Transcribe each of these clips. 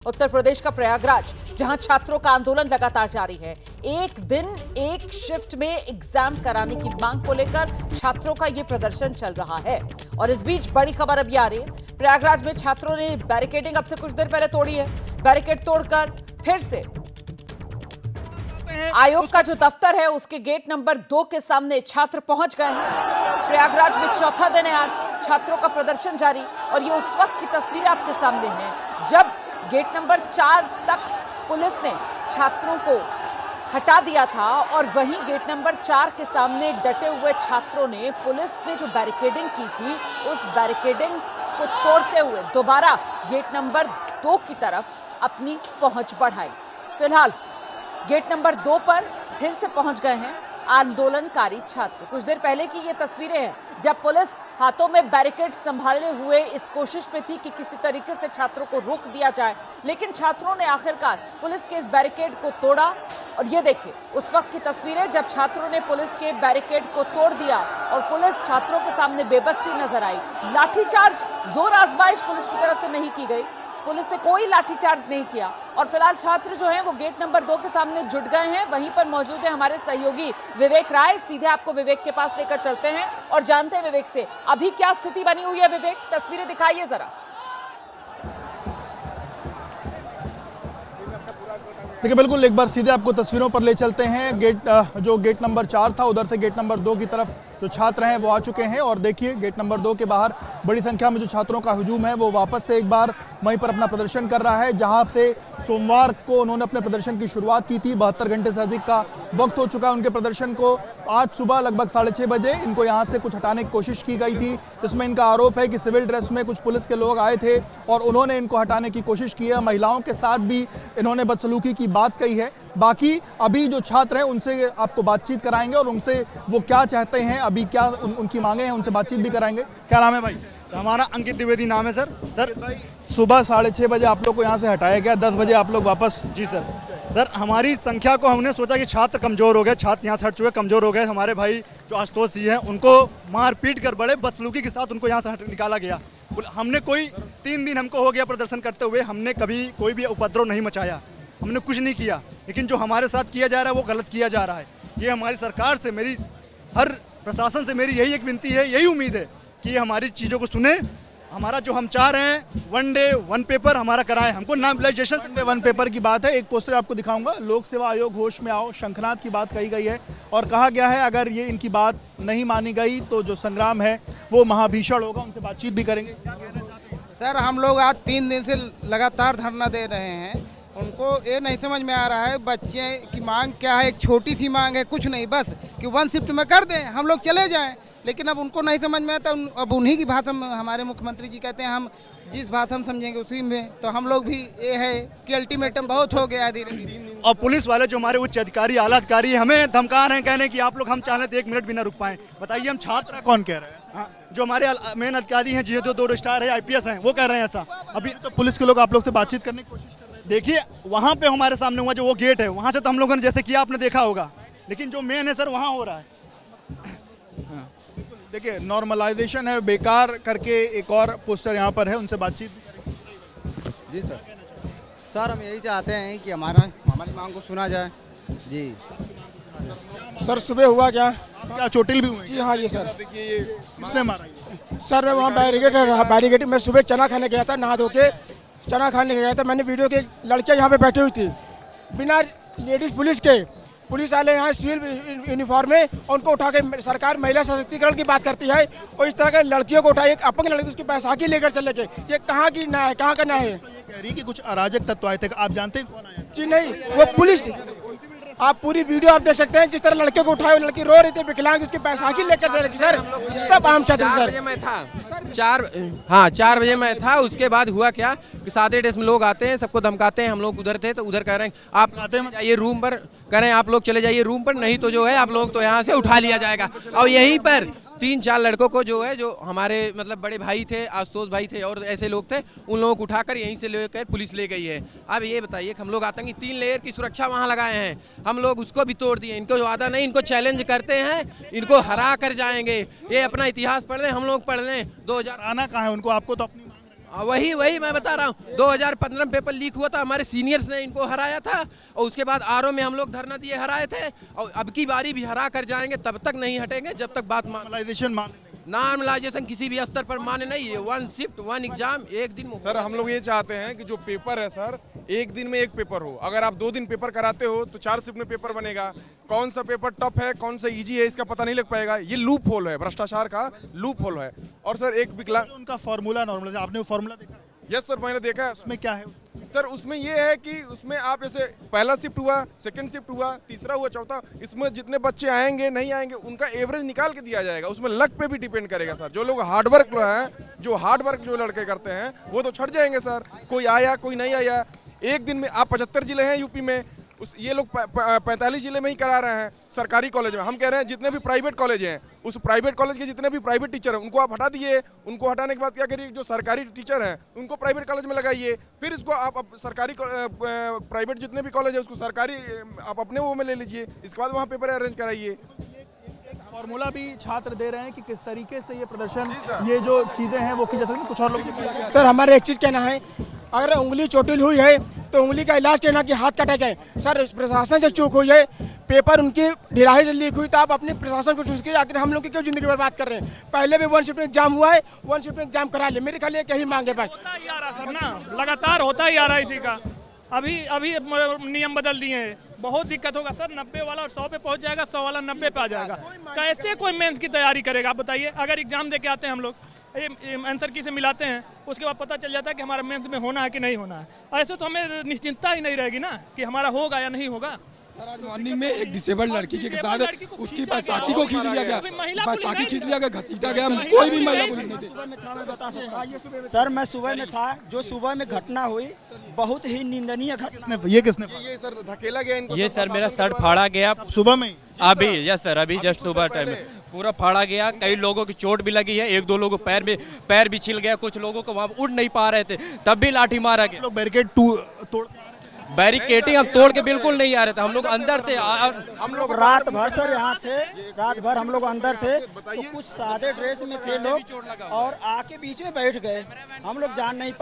उत्तर प्रदेश का प्रयागराज, जहां छात्रों का आंदोलन लगातार जारी है। एक दिन एक शिफ्ट में एग्जाम कराने की मांग को लेकर छात्रों का यह प्रदर्शन चल रहा है। और इस बीच बड़ी खबर अभी आ रही है। प्रयागराज में छात्रों ने बैरिकेडिंग अब से कुछ देर पहले तोड़ी है। बैरिकेड तोड़कर फिर से आयोग का जो दफ्तर है उसके गेट नंबर 2 के सामने छात्र पहुंच गए हैं। प्रयागराज में चौथा दिन है आज छात्रों का प्रदर्शन जारी। और ये उस वक्त की तस्वीरें आपके सामने हैं जब गेट नंबर 4 तक पुलिस ने छात्रों को हटा दिया था और वहीं गेट नंबर 4 के सामने डटे हुए छात्रों ने पुलिस ने जो बैरिकेडिंग की थी उस बैरिकेडिंग को तोड़ते हुए दोबारा गेट नंबर 2 की तरफ अपनी पहुंच बढ़ाई। फिलहाल गेट नंबर 2 पर फिर से पहुंच गए हैं आंदोलनकारी छात्र। कुछ देर पहले की ये तस्वीरें हैं जब पुलिस हाथों में बैरिकेड संभाले हुए इस कोशिश में थी कि किसी तरीके से छात्रों को रोक दिया जाए, लेकिन छात्रों ने आखिरकार पुलिस के इस बैरिकेड को तोड़ा। और ये देखिए उस वक्त की तस्वीरें जब छात्रों ने पुलिस के बैरिकेड को तोड़ दिया और पुलिस छात्रों के सामने बेबस सी नजर आई। लाठीचार्ज, जोर आजमाइश पुलिस की तरफ से नहीं की गई, पुलिस ने कोई लाठीचार्ज नहीं किया। और फिलहाल छात्र जो हैं वो गेट नंबर 2 के सामने जुट गए हैं। वहीं पर मौजूद है हमारे सहयोगी विवेक राय। सीधे आपको विवेक के पास लेकर चलते हैं और जानते हैं विवेक से अभी क्या स्थिति बनी हुई है। विवेक, तस्वीरें दिखाइए जरा। देखिए बिल्कुल, एक बार सीधे आपको तस्वीरों पर ले चलते हैं। जो गेट नंबर 4 था उधर से गेट नंबर 2 की तरफ जो छात्र हैं वो आ चुके हैं। और देखिए गेट नंबर 2 के बाहर बड़ी संख्या में जो छात्रों का हुजूम है वो वापस से एक बार वहीं पर अपना प्रदर्शन कर रहा है जहां से सोमवार को उन्होंने अपने प्रदर्शन की शुरुआत की थी। 72 घंटे से अधिक का वक्त हो चुका है उनके प्रदर्शन को। आज सुबह लगभग 6:30 बजे इनको यहाँ से कुछ हटाने की कोशिश की गई थी, जिसमें इनका आरोप है कि सिविल ड्रेस में कुछ पुलिस के लोग आए थे और उन्होंने इनको हटाने की कोशिश की है। महिलाओं के साथ भी इन्होंने बदसलूकी की बात कही है। बाकी अभी जो छात्र हैं उनसे आपको बातचीत कराएंगे और उनसे वो क्या चाहते हैं, अभी क्या उनकी मांगे हैं, उनसे बातचीत भी कराएंगे। क्या नाम है भाई? हमारा अंकित द्विवेदी नाम है सर। सुबह 6:30 बजे आप लोग को यहाँ से हटाया गया, 10 बजे आप लोग वापस। जी सर, हमारी संख्या को हमने सोचा कि छात्र कमज़ोर हो गए, छात्र यहाँ से हट चुके कमज़ोर हो गए। हमारे भाई जो आशुतोष जी हैं उनको मार पीट कर बड़े बदसलूकी के साथ उनको यहाँ से निकाला गया। हमने कोई 3 दिन हमको हो गया प्रदर्शन करते हुए, हमने कभी कोई भी उपद्रव नहीं मचाया, हमने कुछ नहीं किया। लेकिन जो हमारे साथ किया जा रहा है वो गलत किया जा रहा है। ये हमारी सरकार से, मेरी हर प्रशासन से मेरी यही एक विनती है, यही उम्मीद है कि हमारी चीज़ों को सुने। हमारा जो हम चाह रहे हैं 1 डे 1 पेपर हमारा कराएं, हमको नॉर्मलाइजेशन 1 डे 1 पेपर की बात है। एक पोस्टर आपको दिखाऊंगा, लोक सेवा आयोग होश में आओ, शंखनाद की बात कही गई है और कहा गया है अगर ये इनकी बात नहीं मानी गई तो जो संग्राम है वो महाभीषण होगा। उनसे बातचीत भी करेंगे। सर, हम लोग आज 3 दिन से लगातार धरना दे रहे हैं। उनको ये नहीं समझ में आ रहा है बच्चे की मांग क्या है। एक छोटी सी मांग है, कुछ नहीं, बस कि 1 शिफ्ट में कर दें, हम लोग चले जाएं। लेकिन अब उनको नहीं समझ में आता। अब उन्हीं की भाषा में हमारे मुख्यमंत्री जी कहते हैं हम जिस भाषा हम समझेंगे उसी में। तो हम लोग भी ये है कि अल्टीमेटम बहुत हो गया धीरे धीरे। और पुलिस वाले जो हमारे उच्च अधिकारी, आला अधिकारी हमें धमका रहे हैं, कहने कि आप लोग हम चाहें तो 1 मिनट भी ना रुक पाएं। बताइए हम छात्र कौन कह रहे हैं? हाँ, जो हमारे मेन अधिकारी हैं, जो 2 स्टार है IPS हैं, वो कह रहे हैं ऐसा। अभी तो पुलिस के लोग आप लोग से बातचीत करने की कोशिश कर रहे हैं। देखिए वहाँ पे हमारे सामने हुआ जो वो गेट है, वहाँ से तो हम लोगों ने जैसे किया आपने देखा होगा, लेकिन जो मेन है सर वहाँ हो रहा है। देखिए नॉर्मलाइजेशन है बेकार करके एक और पोस्टर यहाँ पर है, उनसे बातचीत भी करेंगे। जी सर, हम यही चाहते हैं कि हमारी मांग को सुना जाए। जी सर, सुबह हुआ क्या? क्या चोटिल भी हुए? जी हाँ, ये सर। किसने मारा ये? सर, मैं वहाँ बैरिकेड में सुबह चना खाने गया था, नहा धो के चना खाने गया था। मैंने वीडियो के लड़कियाँ यहाँ पे बैठी हुई थी बिना लेडीज़ पुलिस वाले यहाँ सिविल यूनिफॉर्म में, उनको उठा के सरकार महिला सशक्तिकरण की बात करती है और इस तरह के लड़कियों को उठाई, एक अपंग लड़की उसकी बैसाखी लेकर चले गए। ये कहाँ की न्याय है, कहाँ का न्याय है? कह रही कि कुछ अराजक तत्व आए थे, आप जानते हैं कौन आया? जी नहीं, वो पुलिस। आप पूरी वीडियो आप देख सकते हैं, जिस तरह लड़के को उठाए, लड़की रो रही थी, विकलांग, उसकी बैसाखी लेकर चले गए। सर, सब आम छात्र सर। 4 बजे मैं था, 4 बजे मैं था। उसके बाद हुआ क्या कि सादे ड्रेस में लोग आते हैं, सबको धमकाते हैं। हम लोग उधर थे तो उधर कह रहे हैं आप जाइए रूम पर, कह रहे हैं आप लोग चले जाइए रूम पर, नहीं तो जो है आप लोग तो यहाँ से उठा लिया जाएगा। और यहीं पर 3-4 लड़कों को जो है, जो हमारे मतलब बड़े भाई थे, आशुतोष भाई थे और ऐसे लोग थे, उन लोगों को उठाकर यहीं से लेकर पुलिस ले गई है। अब ये बताइए हम लोग आतंकी 3 लेयर की सुरक्षा वहाँ लगाए हैं, हम लोग उसको भी तोड़ दिए। इनको वादा नहीं, इनको चैलेंज करते हैं, इनको हरा कर जाएंगे। ये अपना इतिहास पढ़ लें, हम लोग पढ़ लें। 2000 आना कहाँ है उनको? आपको तो अपनी वही वही मैं बता रहा हूँ, 2015 में पेपर लीक हुआ था, हमारे सीनियर्स ने इनको हराया था और उसके बाद आरओ में हम लोग धरना दिए हराए थे, और अब की बारी भी हरा कर जाएंगे, तब तक नहीं हटेंगे जब तक बात नॉर्मलाइजेशन मान नॉर्मलाइजेशन किसी भी स्तर पर माने नहीं है। 1 शिफ्ट 1 एग्जाम, एक दिन सर हम लोग ये चाहते हैं कि जो पेपर है सर, एक दिन में एक पेपर हो। अगर आप 2 दिन पेपर कराते हो तो 4 शिफ्ट में पेपर बनेगा। कौन सा पेपर टफ है, कौन सा इजी है, इसका पता नहीं लग पाएगा। ये लूप होल है, भ्रष्टाचार का लूप होल है। और सर एक विकलांग, उनका फॉर्मूला नॉर्मलाइजेशन, आपने वो फॉर्मूला देखा है? यस सर मैंने देखा है। उसमें क्या है? सर उसमें ये है कि उसमें आप जैसे पहला शिफ्ट हुआ, सेकंड शिफ्ट हुआ, तीसरा हुआ, चौथा, इसमें जितने बच्चे आएंगे नहीं आएंगे उनका एवरेज निकाल के दिया जाएगा। उसमें लक पे भी डिपेंड करेगा सर। जो लोग हार्डवर्क जो लड़के करते हैं वो तो छट जाएंगे सर। कोई आया कोई नहीं आया, एक दिन में आप 75 जिले हैं यूपी में, ये लोग 45 जिले में ही करा रहे हैं सरकारी कॉलेज में। हम कह रहे हैं जितने भी प्राइवेट कॉलेज हैं, उस प्राइवेट कॉलेज के जितने भी प्राइवेट टीचर हैं उनको आप हटा दिए। उनको हटाने के बाद क्या करिए, जो सरकारी टीचर हैं उनको प्राइवेट कॉलेज में लगाइए। फिर इसको आप सरकारी प्राइवेट जितने भी कॉलेज है उसको सरकारी आप अपने वो में ले लीजिए। इसके बाद वहाँ पेपर अरेंज कराइए। फॉर्मूला भी छात्र दे रहे हैं कि किस तरीके से ये प्रदर्शन, ये जो चीजें हैं वो की जा सकती है। कुछ और लोग सर हमारे एक चीज़ कहना है, अगर उंगली चोटिल हुई है तो उंगली का इलाज कहना कि हाथ काटा जाए। सर प्रशासन से चूक हुई है, पेपर उनकी ढिलाई से लीक हुई तो आप अपने प्रशासन को चूज कीजिए। आखिर हम लोग की क्यों जिंदगी बर्बाद कर रहे हैं? पहले भी 1 शिफ्ट एग्जाम हुआ है, 1 शिफ्ट एग्जाम करा ले। मेरे ख्याल यही मांगे पास होता ही आ रहा सर ना, लगातार होता ही आ रहा है इसी का। अभी नियम बदल दिए हैं, बहुत दिक्कत होगा सर। 90 वाला 100 पे पहुंच जाएगा, 100 वाला 90 पे आ जाएगा। कैसे कोई मेंस की तैयारी करेगा आप बताइए? अगर एग्जाम दे के आते हैं हम लोग, आंसर की से मिलाते हैं, उसके बाद पता चल जाता है कि हमारा मेंस में होना है कि नहीं होना है। ऐसे तो हमें निश्चिंतता ही नहीं रहेगी ना कि हमारा होगा या नहीं होगा। आज मॉर्निंग में एक डिसेबल्ड लड़की के साथ उसकी बैसाखी को खींच लिया गया, बैसाखी खींच लिया गया, घसीटा गया, कोई भी महिला पुलिस नहीं थी। सर मैं सुबह में था, जो सुबह में घटना हुई बहुत ही निंदनीय घटना। ये किसने? ये सर धकेला गया इनको। ये सर मेरा शर्ट फाड़ा गया सुबह में अभी। यस सर, अभी जस्ट सुबह टाइम में पूरा फाड़ा गया। कई लोगों की चोट भी लगी है, 1-2 लोगों को पैर भी छिल गया, कुछ लोगों को वहाँ उड़ नहीं पा रहे थे तब भी लाठी मारा गया। लोग बैरिकेड तोड़ बैरिकेटिंग हम तोड़ के बिल्कुल नहीं आ रहे थे, हम लोग अंदर थे। हम लोग रात भर सर यहाँ थे, रात भर हम लोग अंदर थे, तो कुछ सादे ड्रेस में थे लोग और आके बीच में बैठ गए। हम लोग जान नहीं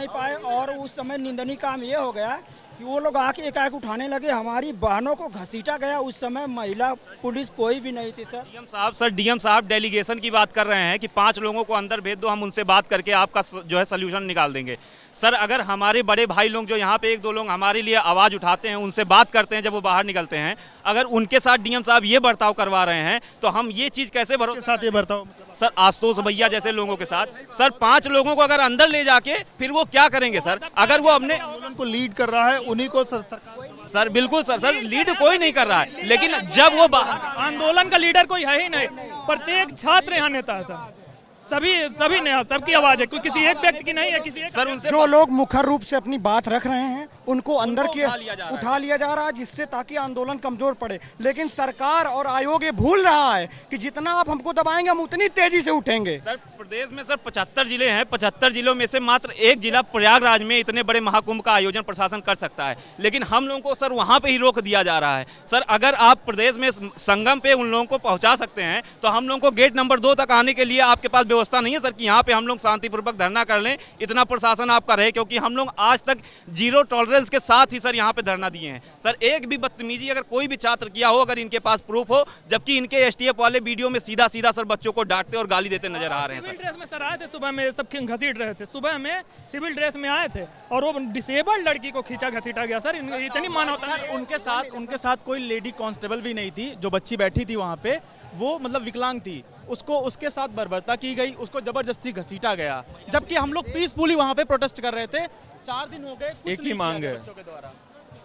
पाए और उस समय निंदनीय काम ये हो गया कि वो लोग आके एकाएक उठाने लगे, हमारी बहनों को घसीटा गया। उस समय महिला पुलिस कोई भी नहीं थी सर। डीएम साहब डेलीगेशन की बात कर रहे हैं कि 5 लोगों को अंदर भेज दो, हम उनसे बात करके आपका जो है सोल्यूशन निकाल देंगे। सर अगर हमारे बड़े भाई लोग जो यहाँ पे 1-2 लोग हमारे लिए आवाज़ उठाते हैं, उनसे बात करते हैं जब वो बाहर निकलते हैं, अगर उनके साथ डीएम साहब ये बर्ताव करवा रहे हैं तो हम ये चीज़ कैसे भरोसे साथ ये बर्ताव? सर आशुतोष भैया जैसे लोगों के साथ सर 5 लोगों को अगर अंदर ले जाके फिर वो क्या करेंगे सर? अगर वो अपने उनको लीड कर रहा है उन्हीं को सर बिल्कुल सर लीड कोई नहीं कर रहा है, लेकिन जब वो आंदोलन का लीडर कोई है ही नहीं। प्रत्येक छात्र यहाँ नेता है सर, सभी ने सबकी आवाज है, कोई किसी एक व्यक्ति की नहीं है। किसी एक सर उनसे जो लोग मुखर रूप से अपनी बात रख रहे हैं उनको अंदर के उठा लिया जा रहा है, जिससे ताकि आंदोलन कमजोर पड़े। लेकिन सरकार और आयोग ये भूल रहा है कि जितना आप हमको दबाएंगे हम उतनी तेजी से उठेंगे। सर प्रदेश में सर 75 जिले हैं, 75 जिलों में से मात्र एक जिला प्रयागराज में इतने बड़े महाकुंभ का आयोजन प्रशासन कर सकता है, लेकिन हम लोगों को सर वहां पे ही रोक दिया जा रहा है। सर अगर आप प्रदेश में संगम पे उन लोगों को पहुंचा सकते हैं तो हम लोगों को गेट नंबर 2 तक आने के लिए आपके पास व्यवस्था नहीं है सर कि यहाँ पे हम लोग शांतिपूर्वक धरना कर लें। इतना प्रशासन आपका रहे, क्योंकि हम लोग आज तक 0 टॉलरेंस के साथ ही सर यहाँ पे धरना दिए हैं। सर एक भी बदतमीजी अगर कोई भी छात्र किया हो, अगर इनके पास प्रूफ हो, जबकि इनके एसटीएफ वाले वीडियो में सीधा सर बच्चों को डांटते और गाली देते नजर आ रहे हैं। सिविल ड्रेस में सर आए थे, सुबह में सब घसीट रहे थे, सुबह में सिविल ड्रेस में आए थे और वो डिसेबल्ड लड़की को खींचा घसीटा गया। सर इतनी मानवता उनके साथ कोई लेडी कांस्टेबल भी नहीं थी। जो बच्ची बैठी थी वहाँ पे वो मतलब विकलांग थी, उसके साथ बर्बरता की गई, उसको जबरदस्ती घसीटा गया, जबकि हम लोग पीसफुली वहाँ पे प्रोटेस्ट कर रहे थे। 4 दिन हो गए, एक ही मांग है,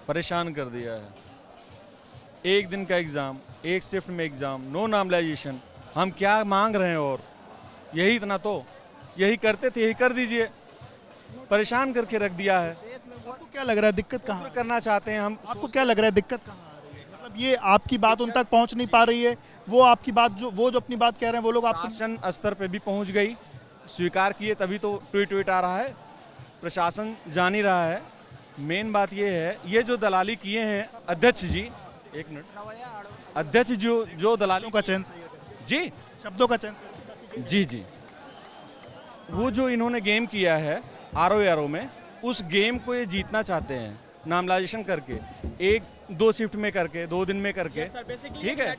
परेशान कर दिया है। एक दिन का एग्जाम, एक शिफ्ट में एग्जाम, नो नॉर्मलाइजेशन। हम क्या मांग रहे हैं? और यही इतना तो यही करते थे, यही कर दीजिए। परेशान करके रख दिया है। आपको क्या लग रहा है दिक्कत कहाँ करना चाहते हैं हम? आपको क्या लग रहा है दिक्कत कहाँ आ रही है? मतलब ये आपकी बात उन तक पहुंच नहीं पा रही है, वो आपकी बात जो अपनी बात कह रहे हैं वो लोग आपसे शासन स्तर पे भी पहुंच गई, स्वीकार किए तभी तो ट्वीट आ रहा है। प्रशासन जान ही रहा है। मेन बात ये है, ये जो दलाली किए हैं अध्यक्ष जी, एक मिनट, अध्यक्ष जो दलाली का चयन जी, शब्दों का चयन जी, वो जो इन्होंने गेम किया है RO में, उस गेम को ये जीतना चाहते हैं नामलाइजेशन करके, 1-2 शिफ्ट में करके, 2 दिन में करके, ठीक है।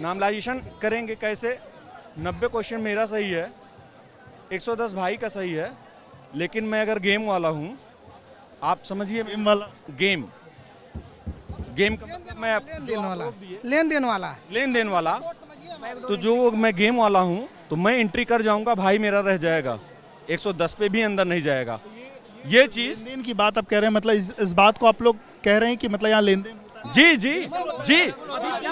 नामलाइजेशन करेंगे कैसे? 90 क्वेश्चन मेरा सही है, 110 भाई का सही है, लेकिन मैं अगर गेम वाला हूँ, आप समझिए गेम वाला, गेम का मतलब मैं लेन देन वाला, तो जो मैं गेम वाला हूँ तो मैं एंट्री कर जाऊंगा, भाई मेरा रह जाएगा, 110 पे भी अंदर नहीं जाएगा। ये चीज लेन की बात आप कह रहे हैं, मतलब इस बात को आप लोग कह रहे हैं कि मतलब यहाँ लेन देन? जी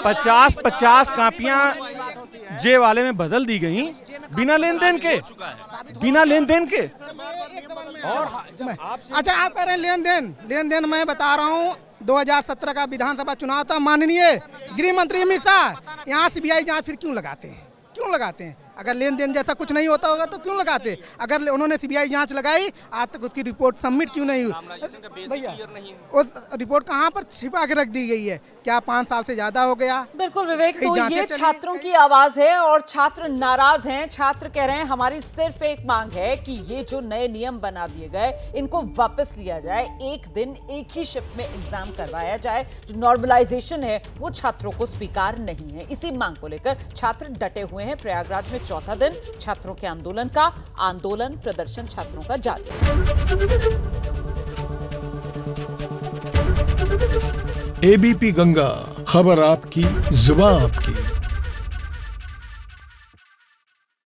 50 कापियां जे वाले में बदल दी गई बिना लेन देन के। और अच्छा, आप कह रहे हैं लेन देन मैं बता रहा हूँ, 2017 का विधानसभा चुनाव था, माननीय गृह मंत्री अमित शाह यहाँ CBI जांच फिर क्यों लगाते हैं? अगर लेन देन जैसा कुछ नहीं होता होगा तो क्यों लगाते? अगर उन्होंने CBI जांच लगाई, आज तक उसकी रिपोर्ट सबमिट क्यों नहीं हुई? भैया उस रिपोर्ट कहाँ पर छिपा के रख दी गई है? क्या 5 साल से ज्यादा हो गया? बिल्कुल विवेक, तो ये छात्रों की आवाज है और छात्र नाराज हैं। छात्र कह रहे हैं हमारी सिर्फ एक मांग है कि ये जो नए नियम बना दिए गए इनको वापस लिया जाए, एक दिन एक ही शिफ्ट में एग्जाम करवाया जाए। जो नॉर्मलाइजेशन है वो छात्रों को स्वीकार नहीं है। इसी मांग को लेकर छात्र डटे हुए हैं। प्रयागराज में चौथा दिन छात्रों के आंदोलन प्रदर्शन छात्रों का जारी। ABP गंगा, खबर आपकी, जुबान आपकी।